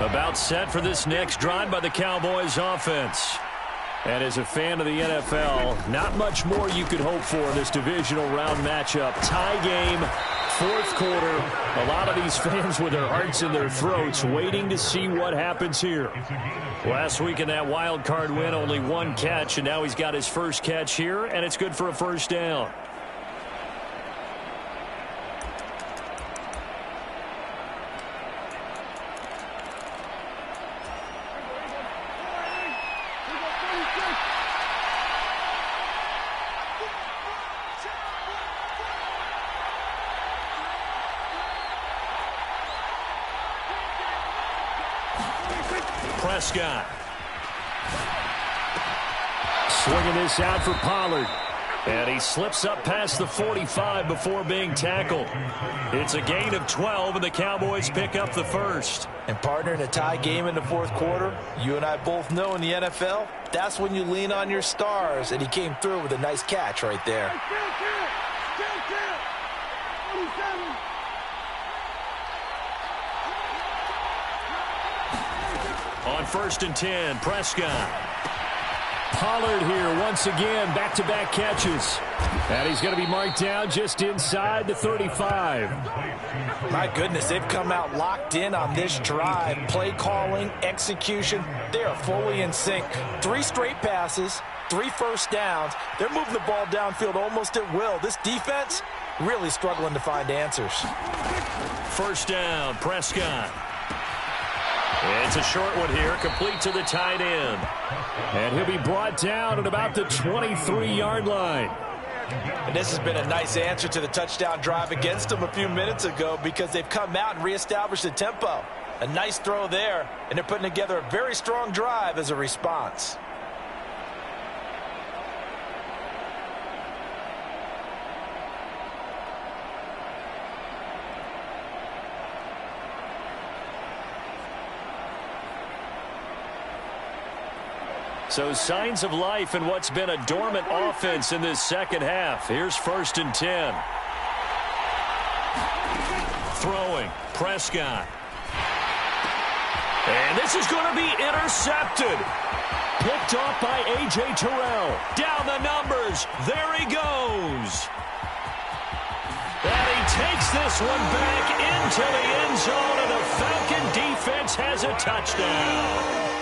About set for this next drive by the Cowboys offense. And as a fan of the NFL, not much more you could hope for in this divisional round matchup. Tie game, fourth quarter. A lot of these fans with their hearts in their throats waiting to see what happens here. Last week in that wild card win, only one catch, and now he's got his first catch here, and it's good for a first down. Prescott. Swinging this out for Pollard. And he slips up past the 45 before being tackled. It's a gain of 12, and the Cowboys pick up the first. And partner, in a tie game in the fourth quarter, you and I both know in the NFL, that's when you lean on your stars, and he came through with a nice catch right there. On 1st and 10, Prescott. Pollard here once again, back-to-back catches. And he's going to be marked down just inside the 35. My goodness, they've come out locked in on this drive. Play calling, execution, they are fully in sync. 3 straight passes, 3 first downs. They're moving the ball downfield almost at will. This defense really struggling to find answers. First down, Prescott. It's a short one here, complete to the tight end. And he'll be brought down at about the 23-yard line. And this has been a nice answer to the touchdown drive against them a few minutes ago because they've come out and reestablished the tempo. A nice throw there, and they're putting together a very strong drive as a response. So signs of life in what's been a dormant offense in this second half. Here's 1st and 10. Throwing, Prescott. And this is going to be intercepted. Picked off by A.J. Terrell. Down the numbers. There he goes. And he takes this one back into the end zone, and the Falcon defense has a touchdown.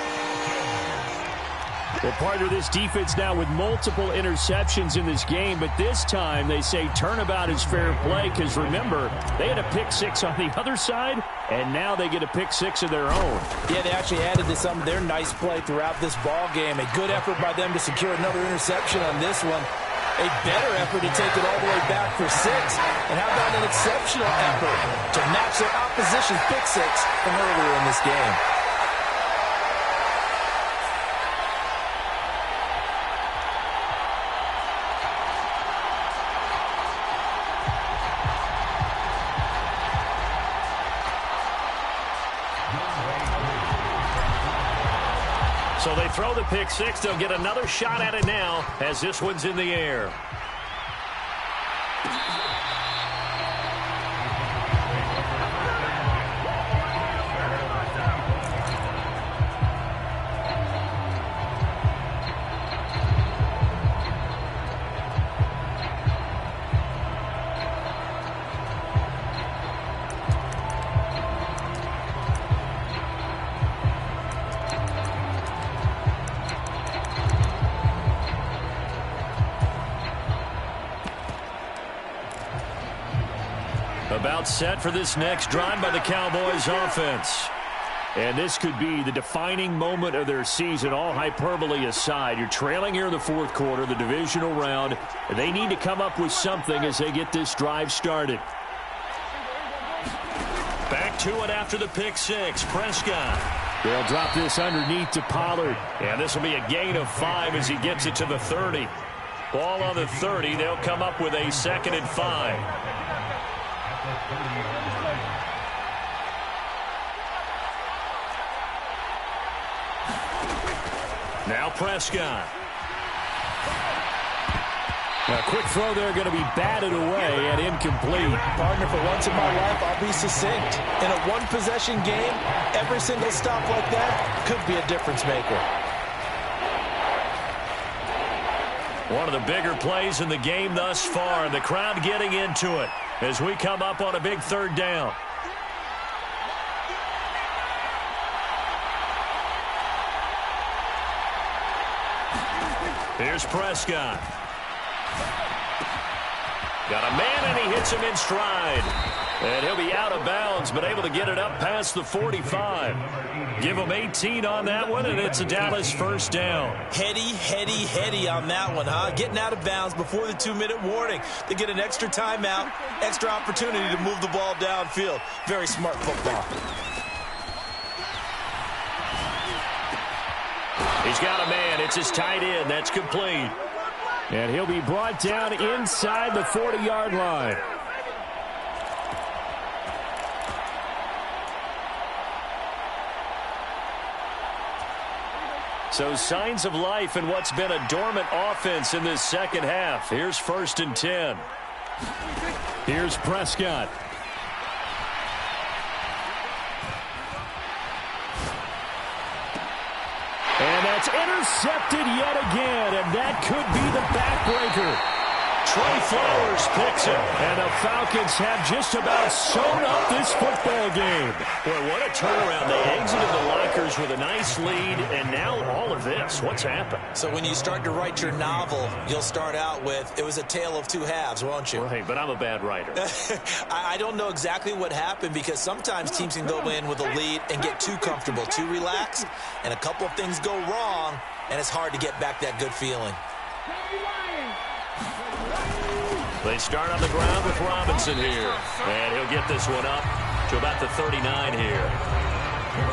Well, partner, this defense now with multiple interceptions in this game, but this time they say turnabout is fair play because, remember, they had a pick-6 on the other side, and now they get a pick-6 of their own. Yeah, they actually added to some of their nice play throughout this ball game. A good effort by them to secure another interception on this one. A better effort to take it all the way back for 6. And how about an exceptional effort to match their opposition's pick-6 from earlier in this game? So they throw the pick-6. They'll get another shot at it now as this one's in the air. About set for this next drive by the Cowboys offense. And this could be the defining moment of their season, all hyperbole aside. You're trailing here in the fourth quarter, the divisional round. They need to come up with something as they get this drive started. Back to it after the pick-6. Prescott. They'll drop this underneath to Pollard. And this will be a gain of 5 as he gets it to the 30. Ball on the 30. They'll come up with a 2nd and 5. Now Prescott. A quick throw there going to be batted away and incomplete. Partner, for once in my life, I'll be succinct. In a one-possession game, every single stop like that could be a difference maker. One of the bigger plays in the game thus far. The crowd getting into it as we come up on a big third down. Here's Prescott. Got a man, and he hits him in stride. And he'll be out of bounds, but able to get it up past the 45. Give him 18 on that one, and it's a Dallas first down. Heady on that one, huh? Getting out of bounds before the 2-minute warning. They get an extra timeout, extra opportunity to move the ball downfield. Very smart football. He's got a man. It's his tight end. That's complete. And he'll be brought down inside the 40-yard line. So signs of life in what's been a dormant offense in this second half. Here's 1st and 10. Here's Prescott. And that's intercepted yet again, and that could be the backbreaker. Trey Flowers picks it, and the Falcons have just about sewn up this football game. Boy, what a turnaround. They exited the lockers with a nice lead, and now all of this. What's happened? So when you start to write your novel, you'll start out with, it was a tale of two halves, won't you? Right, but I'm a bad writer. I don't know exactly what happened, because sometimes teams can go in with a lead and get too comfortable, too relaxed, and a couple of things go wrong, and it's hard to get back that good feeling. They start on the ground with Robinson here. And he'll get this one up to about the 39 here.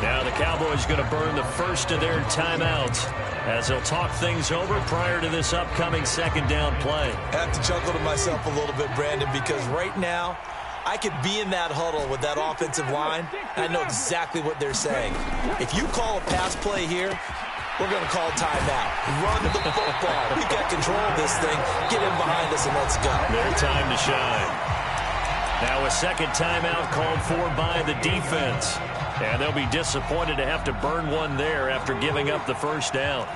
Now the Cowboys going to burn the first of their timeouts as they'll talk things over prior to this upcoming second down play. I have to chuckle to myself a little bit, Brandon, because right now I could be in that huddle with that offensive line, and I know exactly what they're saying. If you call a pass play here, we're going to call timeout. Run the football. We've got control of this thing. Get in behind us and let's go. Their time to shine. Now a second timeout called for by the defense. And they'll be disappointed to have to burn one there after giving up the first down.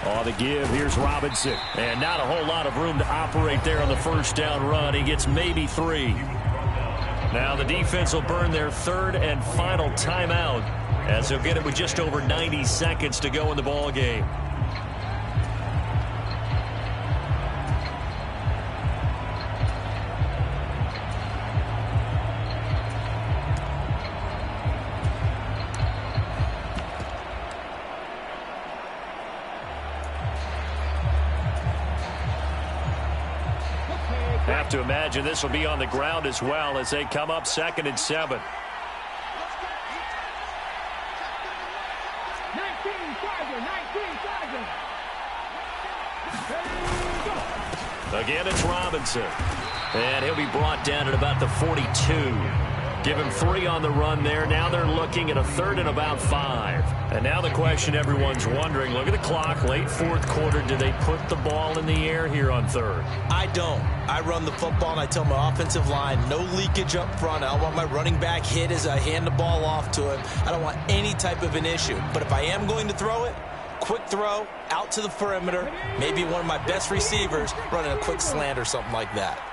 On the give, here's Robinson. And not a whole lot of room to operate there on the first down run. He gets maybe 3. Now the defense will burn their third and final timeout as they'll get it with just over 90 seconds to go in the ball game. Have to imagine this will be on the ground as well as they come up 2nd and 7. Again, it's Robinson. And he'll be brought down at about the 42. Give him 3 on the run there. Now they're looking at a 3rd and about 5. And now the question everyone's wondering, look at the clock, late 4th quarter. Do they put the ball in the air here on 3rd? I don't. I run the football, and I tell my offensive line, no leakage up front. I don't want my running back hit as I hand the ball off to him. I don't want any type of an issue. But if I am going to throw it, quick throw, out to the perimeter, maybe one of my best receivers running a quick slant or something like that.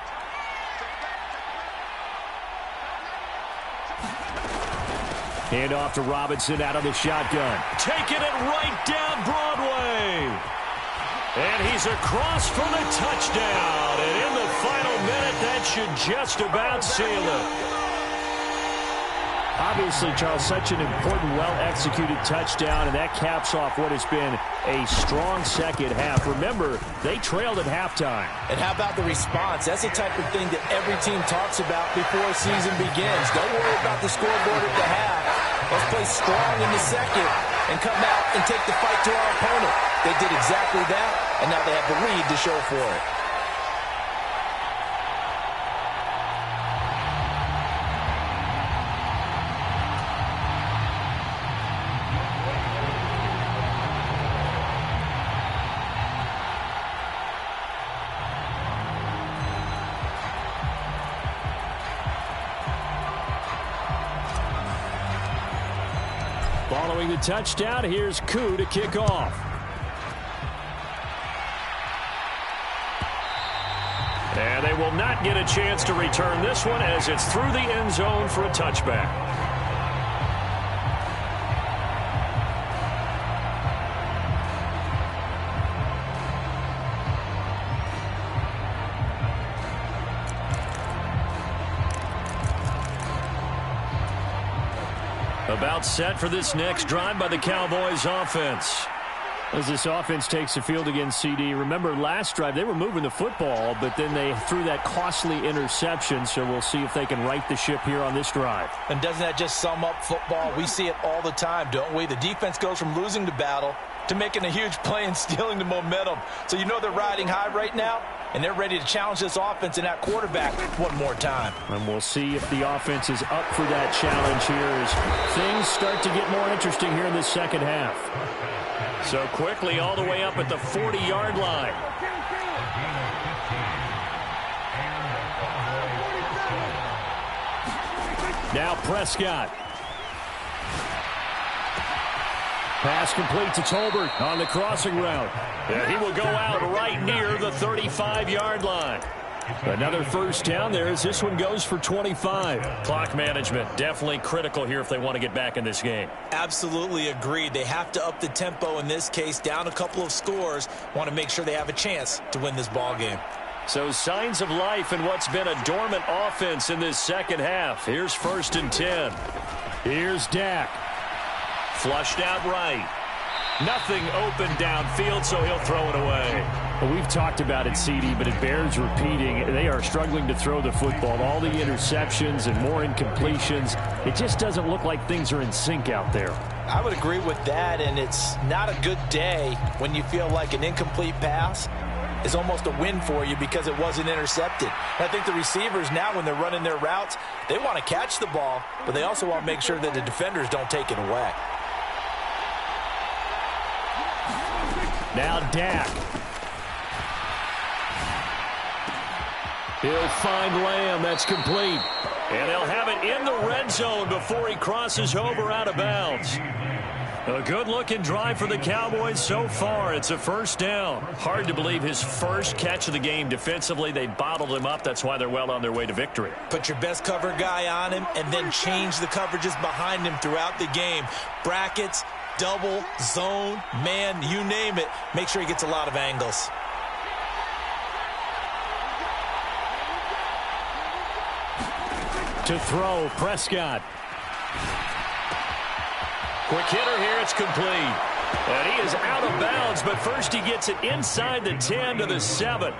Hand off to Robinson out of the shotgun. Taking it right down Broadway. And he's across for the touchdown. And in the final minute, that should just about seal it. Obviously, Charles, such an important, well-executed touchdown, and that caps off what has been a strong second half. Remember, they trailed at halftime. And how about the response? That's the type of thing that every team talks about before a season begins. Don't worry about the scoreboard at the half. Let's play strong in the second and come out and take the fight to our opponent. They did exactly that, and now they have the lead to show for it. Following the touchdown, here's Koo to kick off. And they will not get a chance to return this one as it's through the end zone for a touchback. About set for this next drive by the Cowboys offense. As this offense takes the field against CD, remember last drive they were moving the football, but then they threw that costly interception, so we'll see if they can right the ship here on this drive. And doesn't that just sum up football? We see it all the time, don't we? The defense goes from losing the battle to making a huge play and stealing the momentum. So you know they're riding high right now, and they're ready to challenge this offense and that quarterback one more time. And we'll see if the offense is up for that challenge here as things start to get more interesting here in the second half. So quickly all the way up at the 40-yard line. Now Prescott. Pass complete to Tolbert on the crossing route. And he will go out right near the 35-yard line. Another first down there as this one goes for 25. Clock management definitely critical here if they want to get back in this game. Absolutely agreed. They have to up the tempo in this case, down a couple of scores. Want to make sure they have a chance to win this ball game. So signs of life in what's been a dormant offense in this second half. Here's 1st and 10. Here's Dak. Flushed out right. Nothing open downfield, so he'll throw it away. Well, we've talked about it, CD, but it bears repeating. They are struggling to throw the football. All the interceptions and more incompletions. It just doesn't look like things are in sync out there. I would agree with that, and it's not a good day when you feel like an incomplete pass is almost a win for you because it wasn't intercepted. And I think the receivers now, when they're running their routes, they want to catch the ball, but they also want to make sure that the defenders don't take it away. Now Dak. He'll find Lamb. That's complete. And they'll have it in the red zone before he crosses over out of bounds. A good-looking drive for the Cowboys so far. It's a first down. Hard to believe his first catch of the game defensively. They bottled him up. That's why they're well on their way to victory. Put your best cover guy on him and then change the coverages behind him throughout the game. Brackets, double, zone, man, you name it. Make sure he gets a lot of angles. To throw, Prescott. Quick hitter here, it's complete. And he is out of bounds, but first he gets it inside the 10 to the 7.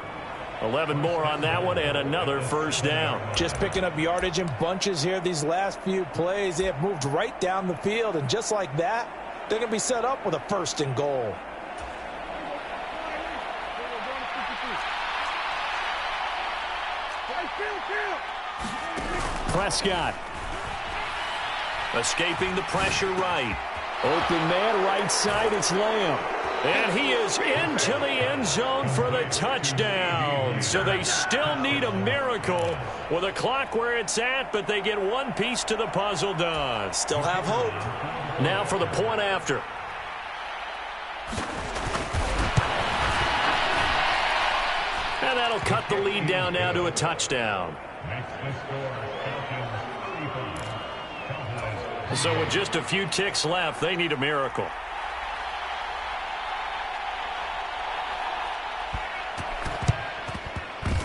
11 more on that one and another first down. Just picking up yardage in bunches here these last few plays. They have moved right down the field, and just like that, they're going to be set up with a 1st and goal. Prescott. Escaping the pressure right. Open man right side, it's Lamb. And he is into the end zone for the touchdown. So they still need a miracle with a clock where it's at, but they get one piece to the puzzle done. Still have hope. Now for the point after. And that'll cut the lead down now to a touchdown. So with just a few ticks left, they need a miracle.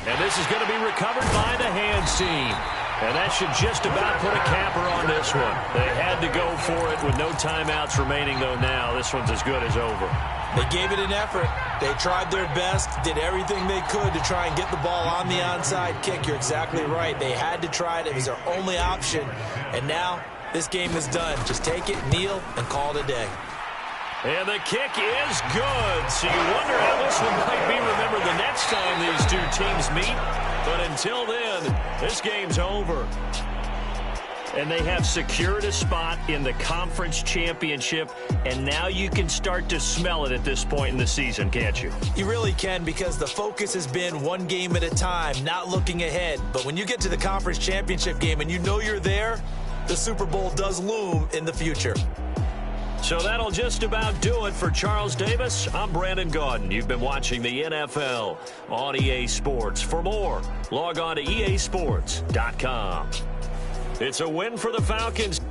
And this is going to be recovered by the hands team. And that should just about put a capper on this one. They had to go for it with no timeouts remaining, though now this one's as good as over. They gave it an effort. They tried their best, did everything they could to try and get the ball on the onside kick. You're exactly right. They had to try it. It was their only option. And now this game is done. Just take it, kneel, and call it a day. And the kick is good. So you wonder how this one might be remembered the next time these two teams meet. But until then, this game's over. And they have secured a spot in the conference championship. And now you can start to smell it at this point in the season, can't you? You really can, because the focus has been one game at a time, not looking ahead. But when you get to the conference championship game and you know you're there, the Super Bowl does loom in the future. So that'll just about do it for Charles Davis. I'm Brandon Gaudin. You've been watching the NFL on EA Sports. For more, log on to easports.com. It's a win for the Falcons.